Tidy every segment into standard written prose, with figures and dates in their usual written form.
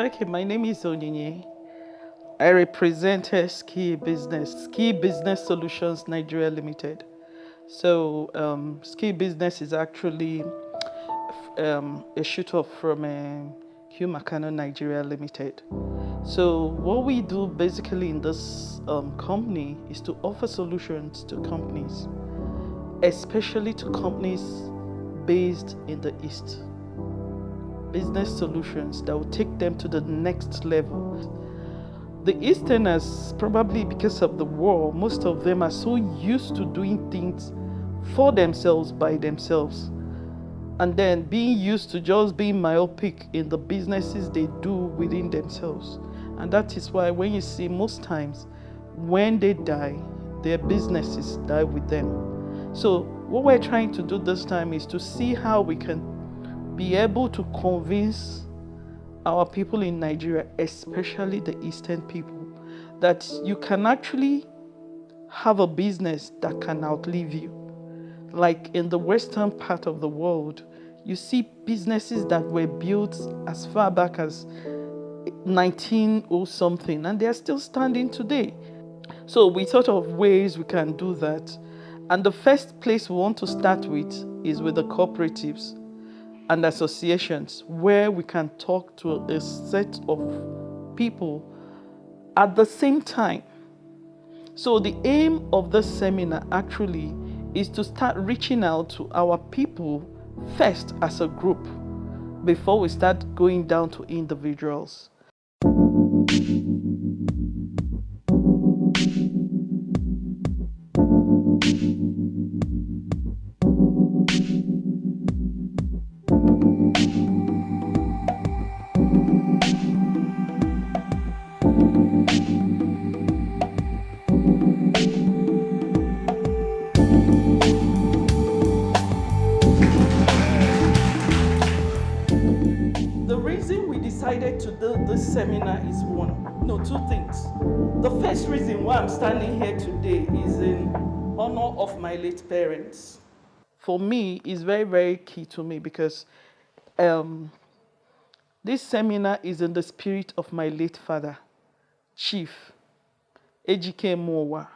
Okay, my name is Onyinye. I represent Ski Business Solutions Nigeria Limited. So, Ski Business is actually a shoot off from Hugh Makano Nigeria Limited. So, what we do basically in this company is to offer solutions to companies, especially to companies based in the East. Business solutions that will take them to the next level. The Easterners, probably because of the war, most of them are so used to doing things for themselves by themselves, and then being used to just being myopic in the businesses they do within themselves. And that is why when you see most times when they die, their businesses die with them. So what we're trying to do this time is to see how we can be able to convince our people in Nigeria, especially the Eastern people, that you can actually have a business that can outlive you. Like in the Western part of the world, you see businesses that were built as far back as 19 or something, and they are still standing today. So we thought of ways we can do that. And the first place we want to start with is with the cooperatives and associations, where we can talk to a set of people at the same time. So the aim of this seminar actually is to start reaching out to our people first as a group before we start going down to individuals. The reason we decided to do this seminar is two things. The first reason why I'm standing here today is in honor of my late parents. For me, it's very, very key to me because this seminar is in the spirit of my late father, Chief Ejike Mowa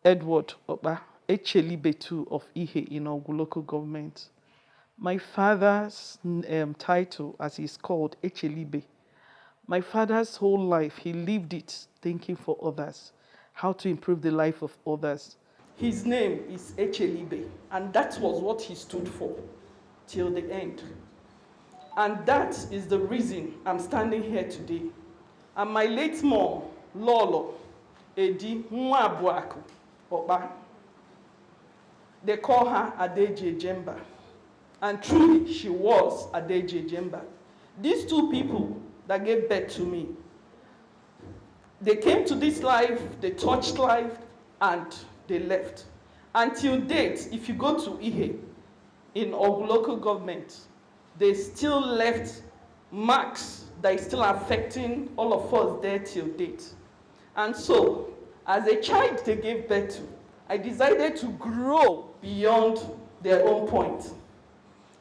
Edward Oba Echelibe of Ihe in Ogun local government. My father's title, as he's called, Echelibe. My father's whole life, he lived it thinking for others, how to improve the life of others. His name is Echelibe, and that was what he stood for till the end. And that is the reason I'm standing here today. And my late mom, Lolo Edi Nwabuaku Oba, they call her Adeje Jemba. And truly, she was Adeje Jemba. These two people that gave birth to me, they came to this life, they touched life, and they left. Until date, if you go to Ihe, in Ogun local government, they still left marks that is still affecting all of us there till date. And so, as a child they gave birth to, I decided to grow beyond their own point.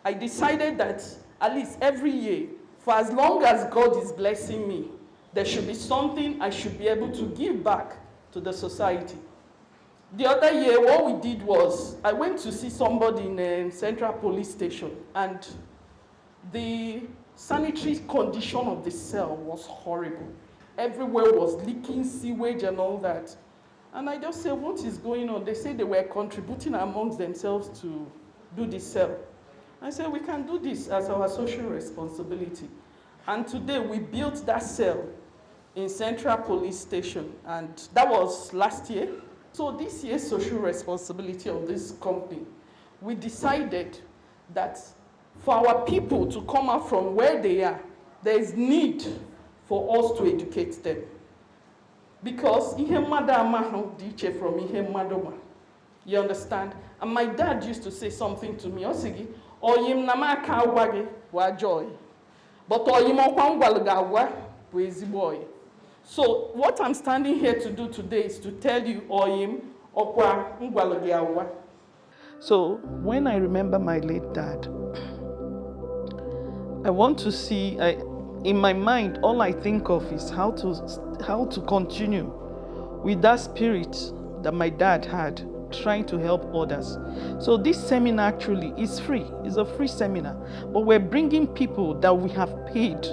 I decided that at least every year, for as long as God is blessing me, there should be something I should be able to give back to the society. The other year, what we did was, I went to see somebody in a central police station, and the sanitary condition of the cell was horrible. Everywhere was leaking sewage and all that. And I just said, what is going on? They said they were contributing amongst themselves to do the cell. I said, we can do this as our social responsibility. And today we built that cell in Central Police Station, and that was last year. So this year's social responsibility of this company, we decided that for our people to come out from where they are, there is need for us to educate them. Because ihe mmadụ amaghị dị iche from ihe mmadụ ma. You understand? And my dad used to say something to me. Osigi, oyim na ma ka agwa gị wa joy. But oyim okwa ngwalu ga agwa bụ ezigbo oyi. So what I'm standing here to do today is to tell you oyim okwa ngwalu ga agwa. So when I remember my late dad, I want to see in my mind, all I think of is how to continue with that spirit that my dad had, trying to help others. So this seminar actually is free. It's a free seminar, but we're bringing people that we have paid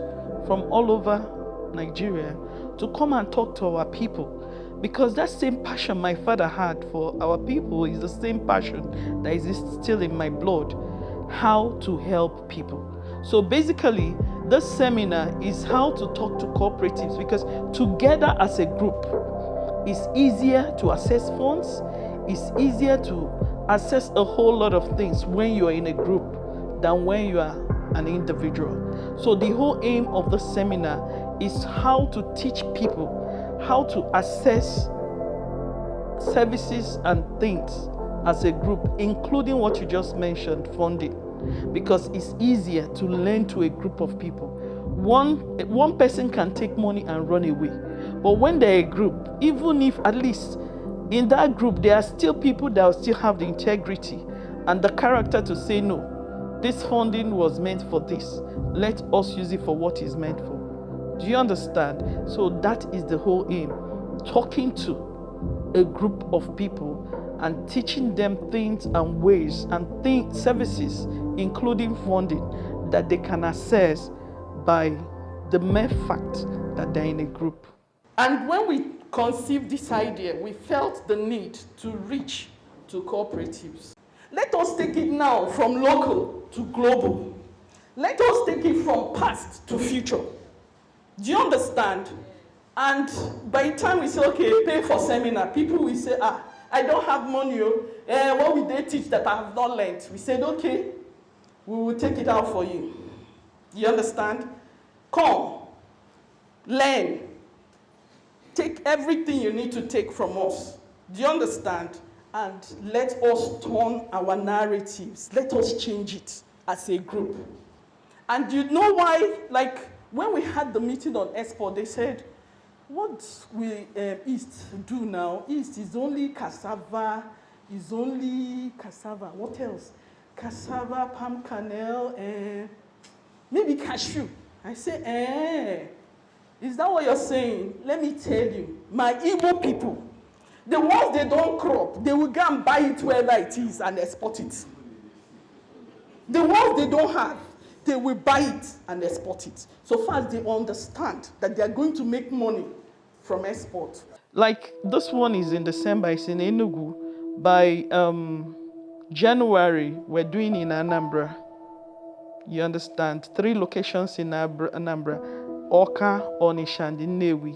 from all over Nigeria to come and talk to our people, because that same passion my father had for our people is the same passion that is still in my blood, how to help people. So basically, this seminar is how to talk to cooperatives, because together as a group, it's easier to access funds, it's easier to access a whole lot of things when you're in a group than when you are an individual. So the whole aim of the seminar is how to teach people how to access services and things as a group, including what you just mentioned, funding, because it's easier to lend to a group of people. One person can take money and run away, but when they're a group, even if at least in that group there are still people that will still have the integrity and the character to say, no, this funding was meant for this, let us use it for what it's meant for. Do you understand? So that is the whole aim, talking to a group of people and teaching them things and ways and services, including funding, that they can access by the mere fact that they're in a group. And when we conceived this idea, we felt the need to reach to cooperatives. Let us take it now from local to global. Let us take it from past to future. Do you understand? And by the time we say, okay, pay for seminar, people will say, I don't have money. What will they teach that I have not learned? We said, okay, we will take it out for you. Do you understand? Come, learn. Take everything you need to take from us. Do you understand? And let us turn our narratives. Let us change it as a group. And you know why? Like, when we had the meeting on export, they said, what will East do now? East is only cassava, what else? Cassava, palm kernel, maybe cashew. I say, is that what you're saying? Let me tell you, my Igbo people, the ones they don't crop, they will go and buy it wherever it is and export it. The ones they don't have, they will buy it and export it. So far as they understand that they are going to make money from export. Like this one is in December, it's in Enugu. By January, we're doing in Anambra. You understand? 3 locations in Anambra. Oka, Onisha, and Nnewi.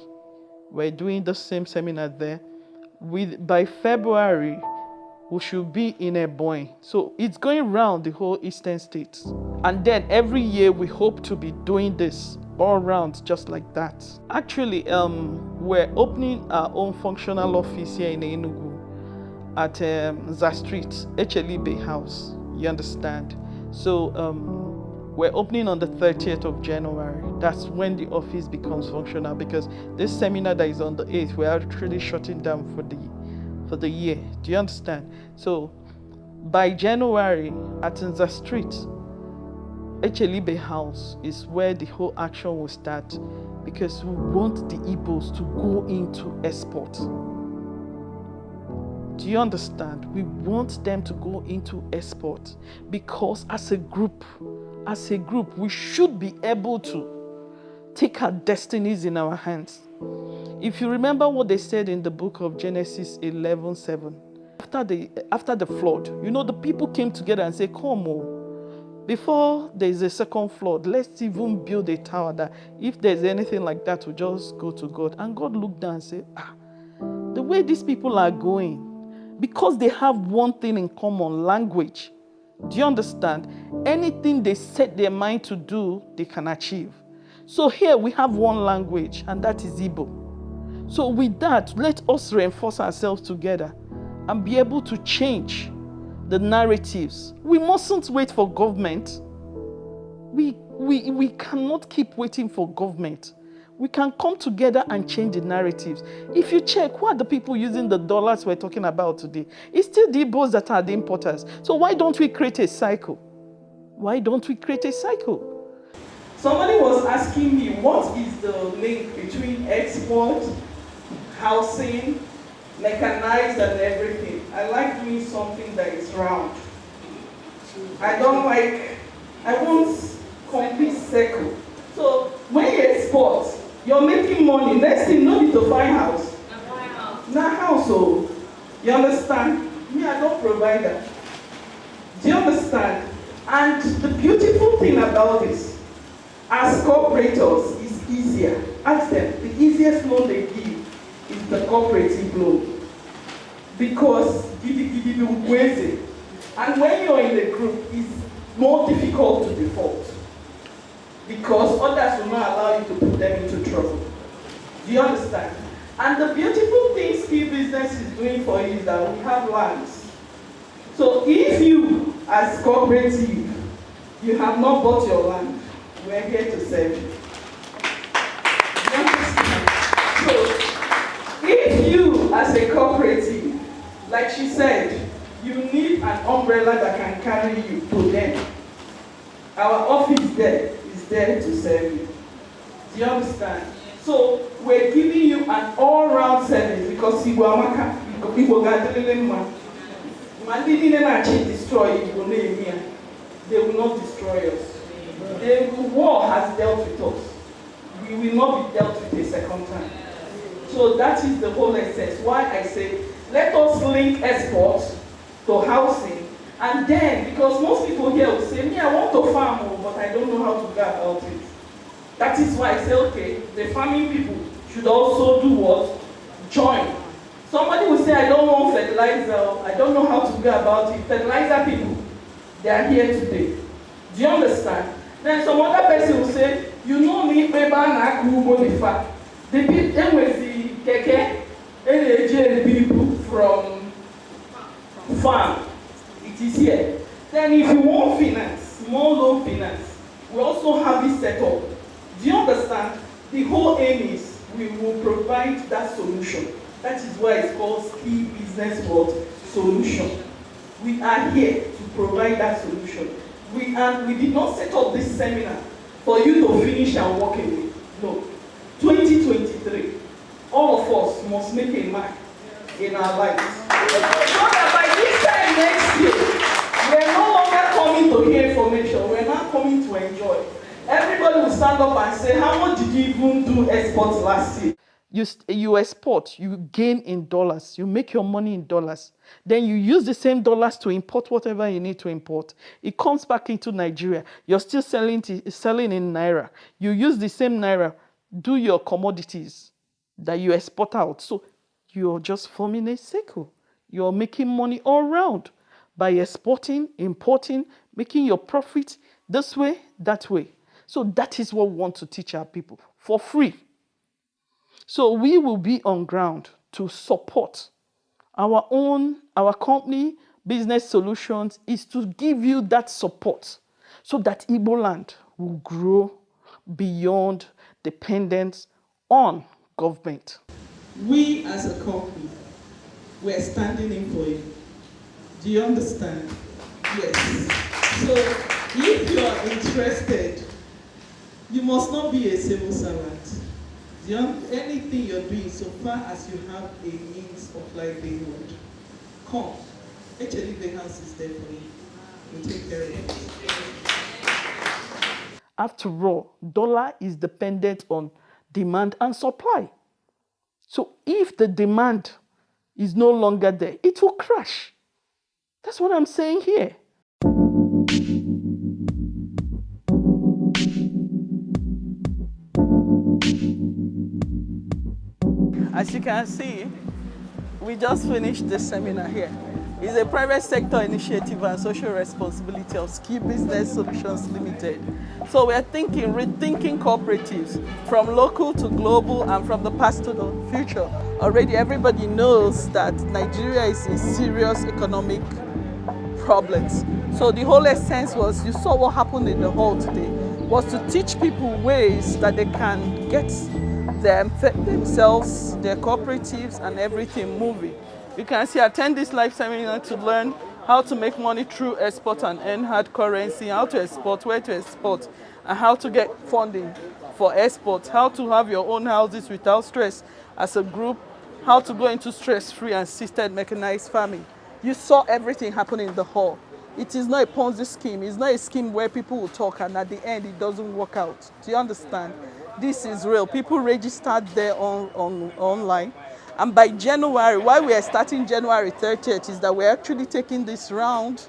We're doing the same seminar there. By February, we should be in Ebonyi. So it's going around the whole eastern states. And then every year we hope to be doing this all around just like that. Actually, we're opening our own functional office here in Enugu at Za Street, Alaigbo house. You understand? So we're opening on the 30th of January. That's when the office becomes functional, because this seminar that is on the 8th, we're actually shutting down for the year. Do you understand? So by January at Nza Street, Alaigbo house is where the whole action will start, because we want the Igbos to go into export. Do you understand? We want them to go into export, because as a group, we should be able to take our destinies in our hands. If you remember what they said in the book of Genesis 11:7, after the flood, you know, the people came together and said, come on, before there is a second flood, let's even build a tower that if there's anything like that, we'll just go to God. And God looked down and said, the way these people are going, because they have one thing in common, language. Do you understand? Anything they set their mind to do, they can achieve. So here we have one language, and that is Igbo. So with that, let us reinforce ourselves together and be able to change the narratives. We mustn't wait for government. We cannot keep waiting for government. We can come together and change the narratives. If you check, who are the people using the dollars we're talking about today? It's still the Igbos that are the importers. So why don't we create a cycle? Why don't we create a cycle? Somebody was asking me, what is the link between export, housing, mechanized and everything? I like doing something that is round. I want complete circle. So when you export, you're making money. Next thing, no need to find house. Not household. You understand? Me, I don't provide that. Do you understand? And the beautiful thing about this, as cooperators, is easier. Ask them, the easiest loan they give is the cooperative loan. Because and when you're in the group, it's more difficult to default. Because others will not allow you to put them into trouble. Do you understand? And the beautiful thing skill business is doing for you is that we have lands. So if you, as cooperative, you have not bought your land, we're here to serve you. Do you understand? So if you, as a cooperative, like she said, you need an umbrella that can carry you to them. Our office there is there to serve you. Do you understand? So we're giving you an all-round service because you will not destroy you. They will not destroy us. The war has dealt with us. We will not be dealt with a second time. So that is the whole essence. Why I say, let us link exports to housing. And then, because most people here will say, me, I want to farm, but I don't know how to go about it. That is why I say, okay, the farming people should also do what? Join. Somebody will say, I don't want fertilizer, I don't know how to go about it. Fertilizer people, they are here today. Do you understand? Then some other person will say, you know me, paper and Akubo. The people with the keke, and people from farm. It is here. Then if you want finance, small loan finance, we also have this set up. Do you understand? The whole aim is we will provide that solution. That is why it's called Skill Business World Solution. We are here to provide that solution. We did not set up this seminar for you to finish and walk away. No. 2023, all of us must make a mark in our lives. So that by this time next year, we're no longer coming to hear information, we're not coming to enjoy. Everybody will stand up and say, how much did you even do exports last year? You export, you gain in dollars, you make your money in dollars. Then you use the same dollars to import whatever you need to import. It comes back into Nigeria. You're still selling in Naira. You use the same Naira, do your commodities that you export out. So you're just forming a circle. You're making money all around by exporting, importing, making your profit this way, that way. So that is what we want to teach our people for free. So we will be on ground to support our company, Business Solutions, is to give you that support so that Igbo land will grow beyond dependence on government. We as a company, we're standing in for you. Do you understand? Yes. So if you are interested, you must not be a civil servant. Anything you're doing, so far as you have a means of livelihood, come. Actually, the house is there for you. We'll take care of it. After all, dollar is dependent on demand and supply. So if the demand is no longer there, it will crash. That's what I'm saying here. As you can see, we just finished the seminar here. It's a private sector initiative and social responsibility of Skill Business Solutions Limited. So we're rethinking cooperatives from local to global and from the past to the future. Already everybody knows that Nigeria is in serious economic problems. So the whole essence was, you saw what happened in the hall today, was to teach people ways that they can get themselves, their cooperatives and everything moving. You can see, attend this live seminar to learn how to make money through export and earn hard currency, how to export, where to export, and how to get funding for export, how to have your own houses without stress as a group, how to go into stress-free and assisted mechanized farming. You saw everything happening in the hall. It is not a Ponzi scheme. It's not a scheme where people will talk and at the end it doesn't work out. Do you understand? This is real. People registered there online. And by January, why we are starting January 30th is that we're actually taking this round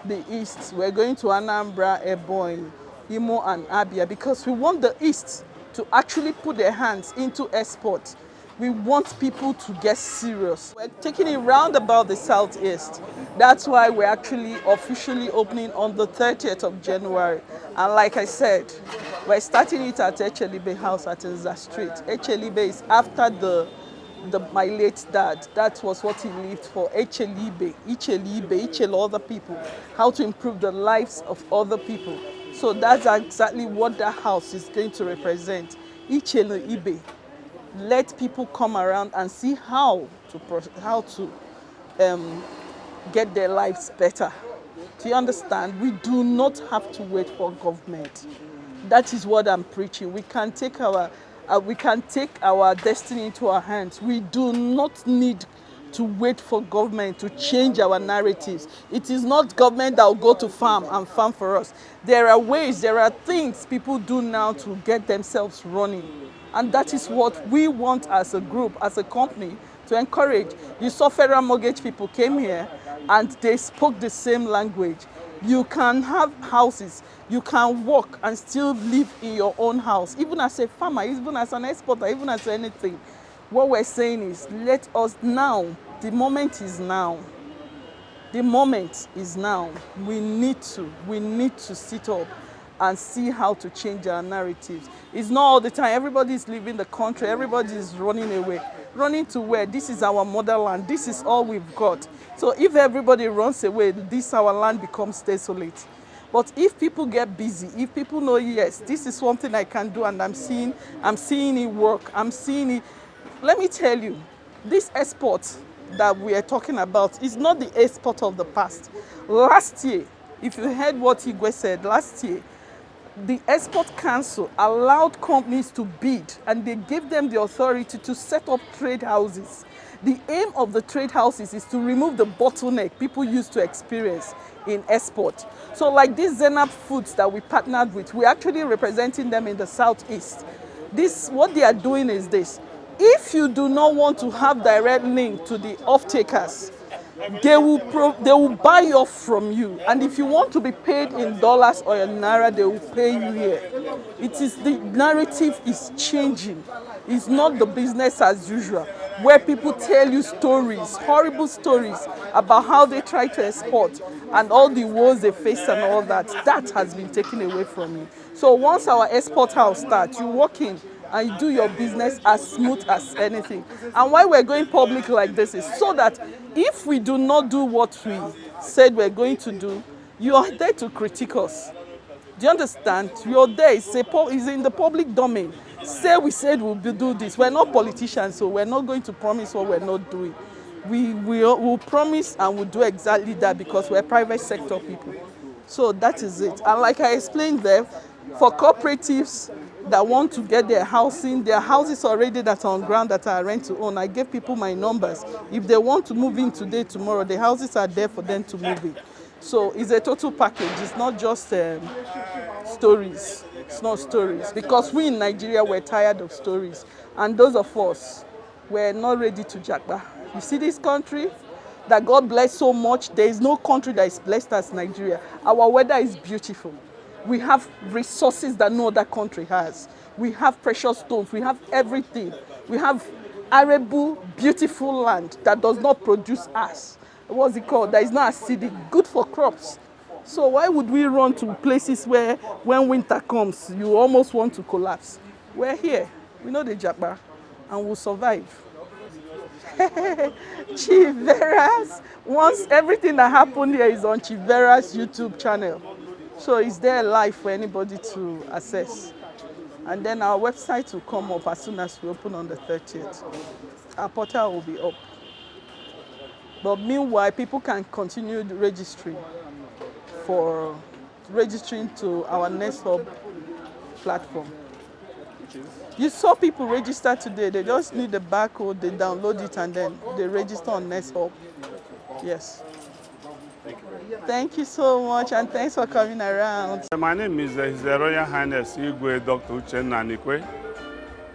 the East. We're going to Anambra, Ebonyi, Imo, and Abia because we want the East to actually put their hands into export. We want people to get serious. We're taking it round about the Southeast. That's why we're actually officially opening on the 30th of January. And like I said, we're starting it at Echelibe House at Nza Street. Echelibe is after my late dad. That was what he lived for. Echelibe, other people. How to improve the lives of other people. So that's exactly what that house is going to represent. Echelibe. Let people come around and see how to get their lives better. Do you understand? We do not have to wait for government. That is what I'm preaching. We can take our destiny into our hands. We do not need to wait for government to change our narratives. It is not government that will go to farm and farm for us. There are ways, there are things people do now to get themselves running. And that is what we want as a group, as a company, to encourage. You saw federal mortgage people came here and they spoke the same language. You can have houses, you can work and still live in your own house, even as a farmer, even as an exporter, even as anything. What we're saying is, let us now, the moment is now. The moment is now. We need to sit up and see how to change our narratives. It's not all the time. Everybody is leaving the country. Everybody is running away. Running to where? This is our motherland. This is all we've got. So if everybody runs away, our land becomes desolate. But if people get busy, if people know, yes, this is something I can do and I'm seeing it work, I'm seeing it. Let me tell you, this export that we are talking about is not the export of the past. Last year, if you heard what Igwe said, last year, the Export Council allowed companies to bid and they gave them the authority to set up trade houses. The aim of the trade houses is to remove the bottleneck people used to experience in export. So like these Zenab Foods that we partnered with, we're actually representing them in the Southeast. What they are doing is this. If you do not want to have direct link to the off-takers, they will buy off from you, and if you want to be paid in dollars or in naira, they will pay you here. The narrative is changing. It's not the business as usual, where people tell you stories, horrible stories about how they try to export and all the woes they face and all that. That has been taken away from you. So once our export house starts, you walk in and you do your business as smooth as anything. And why we're going public like this is so that if we do not do what we said we're going to do, you are there to critique us. Do you understand? You're there. It's in the public domain. Say we said we'll do this. We're not politicians, so we're not going to promise what we're not doing. We'll promise and we'll do exactly that because we're private sector people. So that is it. And like I explained there, for cooperatives that want to get their housing, their houses already that are on ground that are rent to own, I gave people my numbers. If they want to move in today, tomorrow, the houses are there for them to move in. So it's a total package. It's not just stories. It's not stories. Because we in Nigeria, we're tired of stories. And those of us, we're not ready to jagba. You see this country that God bless so much? There is no country that is blessed as Nigeria. Our weather is beautiful. We have resources that no other country has. We have precious stones. We have everything. We have arable, beautiful land that does not produce ash. What's it called? That is not acidic, good for crops. So why would we run to places where when winter comes, you almost want to collapse? We're here. We know the jabba and we'll survive. Chief Vera's, once everything that happened here is on Chief Vera's YouTube channel. So it's there live for anybody to access. And then our website will come up as soon as we open on the 30th. Our portal will be up. But meanwhile, people can continue registering to our next hub platform. You saw people register today. They just need the barcode, they download it, and then they register on NestHub. Yes. Thank you so much, and thanks for coming around. My name is His Royal Highness Igwe Dr. Uchenna Nikwe.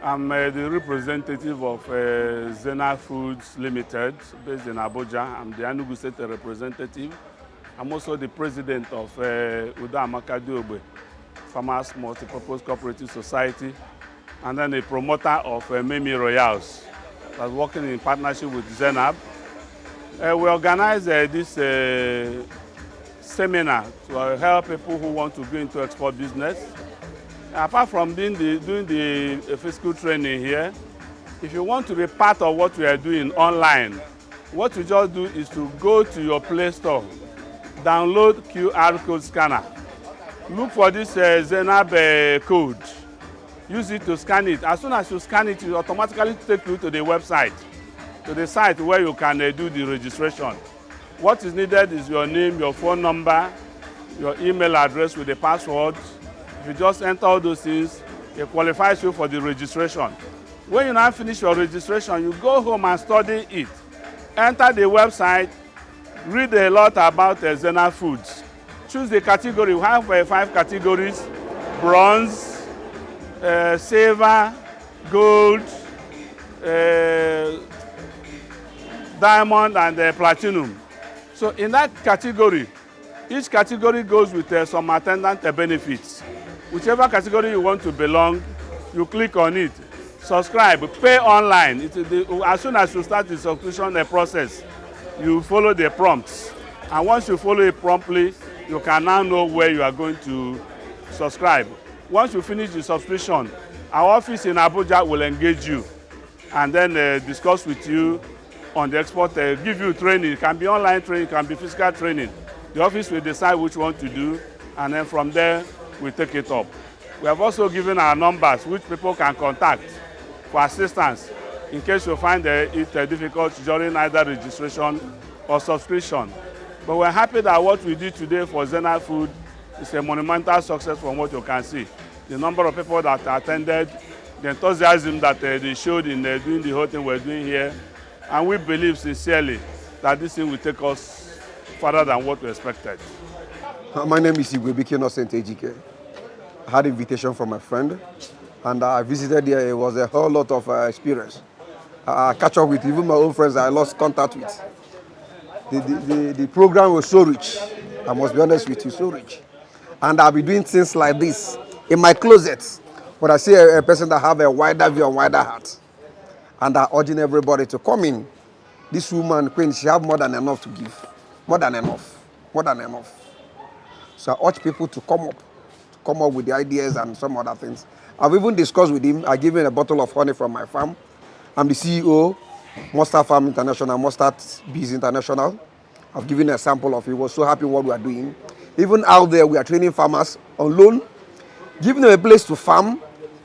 I'm the representative of Zena Foods Limited, based in Abuja. I'm the Enugu State representative. I'm also the president of Uda Amaka Diogbe Farmers Multipurpose Cooperative Society, and then a promoter of Mimi Royals, that's working in partnership with Zenab. We organize this seminar to help people who want to go into export business. Apart from doing the physical training here, if you want to be part of what we are doing online, what you just do is to go to your Play Store, download QR code scanner, look for this Zenab code, use it to scan it. As soon as you scan it, it automatically take you to the website, to the site where you can do the registration. What is needed is your name, your phone number, your email address with the password. If you just enter all those things, it qualifies you for the registration. When you now finish your registration, you go home and study it. Enter the website, read a lot about Zena Foods. Choose the category. We have 5 categories: bronze, silver, gold, diamond, and platinum. So in that category, each category goes with some attendant benefits. Whichever category you want to belong, you click on it, subscribe, pay online. As soon as you start the subscription process, you follow the prompts. And once you follow it promptly, you can now know where you are going to subscribe. Once you finish the subscription, our office in Abuja will engage you and then discuss with you on the export, give you training. It can be online training, it can be physical training. The office will decide which one to do, and then from there, we take it up. We have also given our numbers which people can contact for assistance in case you find it difficult during either registration or subscription. But we're happy that what we did today for Zena Food is a monumental success from what you can see. The number of people that attended, the enthusiasm that they showed in doing the whole thing we're doing here, and we believe sincerely that this thing will take us further than what we expected. My name is Igwe Innocent Ejike. I had an invitation from a friend, and I visited here. It was a whole lot of experience. I catch up with even my own friends I lost contact with. The program was so rich. I must be honest with you, so rich. And I'll be doing things like this in my closet. But I see a person that have a wider view and wider heart. And I'm urging everybody to come in. This woman, Queen, she have more than enough to give. More than enough. More than enough. So I urge people to come up with the ideas and some other things. I've even discussed with him. I gave him a bottle of honey from my farm. I'm the CEO, Mustard Farm International, Mustard Bees International. I've given a sample of it. He was so happy what we are doing. Even out there, we are training farmers on loan, giving them a place to farm,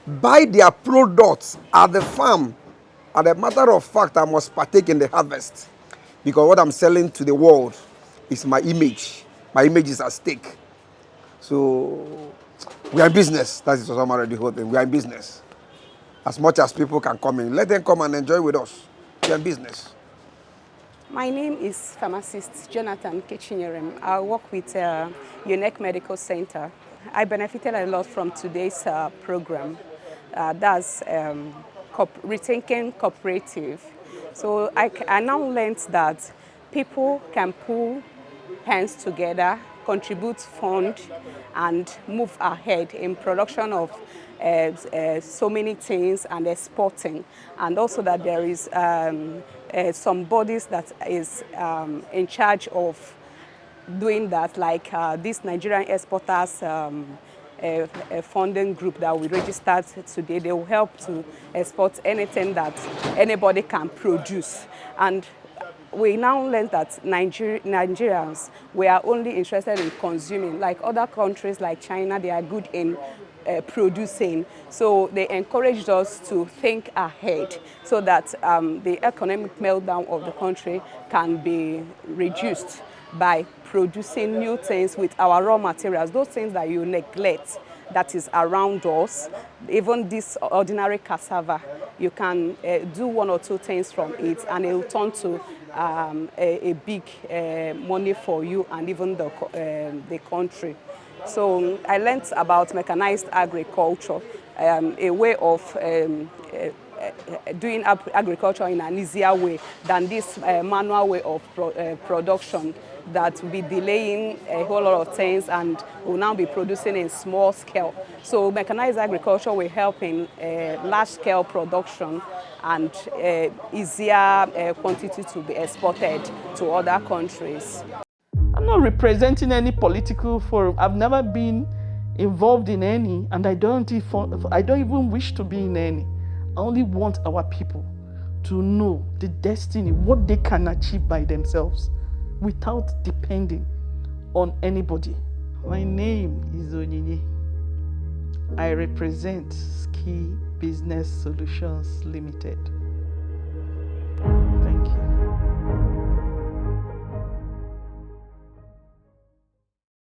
buy their products at the farm. As a matter of fact, I must partake in the harvest because what I'm selling to the world is my image. My image is at stake. So we are in business. That is what I'm already holding. We are in business. As much as people can come in, let them come and enjoy with us. We are in business. My name is pharmacist Jonathan Kechinyerem. I work with Unique Medical Center. I benefited a lot from today's program. That's Rethinking Cooperative. So I now learned that people can pull hands together, contribute fund, and move ahead in production of so many things and exporting. And also that there is some bodies that is in charge of doing that, like this Nigerian exporters a funding group that we registered today. They will help to export anything that anybody can produce. And we now learn that Nigerians, we are only interested in consuming. Like other countries like China, they are good in producing. So they encouraged us to think ahead so that the economic meltdown of the country can be reduced by producing new things with our raw materials, those things that you neglect, that is around us. Even this ordinary cassava, you can do one or two things from it, and it will turn to a big money for you and even the country. So I learned about mechanized agriculture, a way of doing agriculture in an easier way than this manual way of production that will be delaying a whole lot of things and will now be producing in small scale. So mechanized agriculture will help in large scale production and easier quantity to be exported to other countries. I'm not representing any political forum. I've never been involved in any, and I don't even wish to be in any. I only want our people to know the destiny, what they can achieve by themselves without depending on anybody. My name is Onyinye. I represent Ski Business Solutions Limited. Thank you.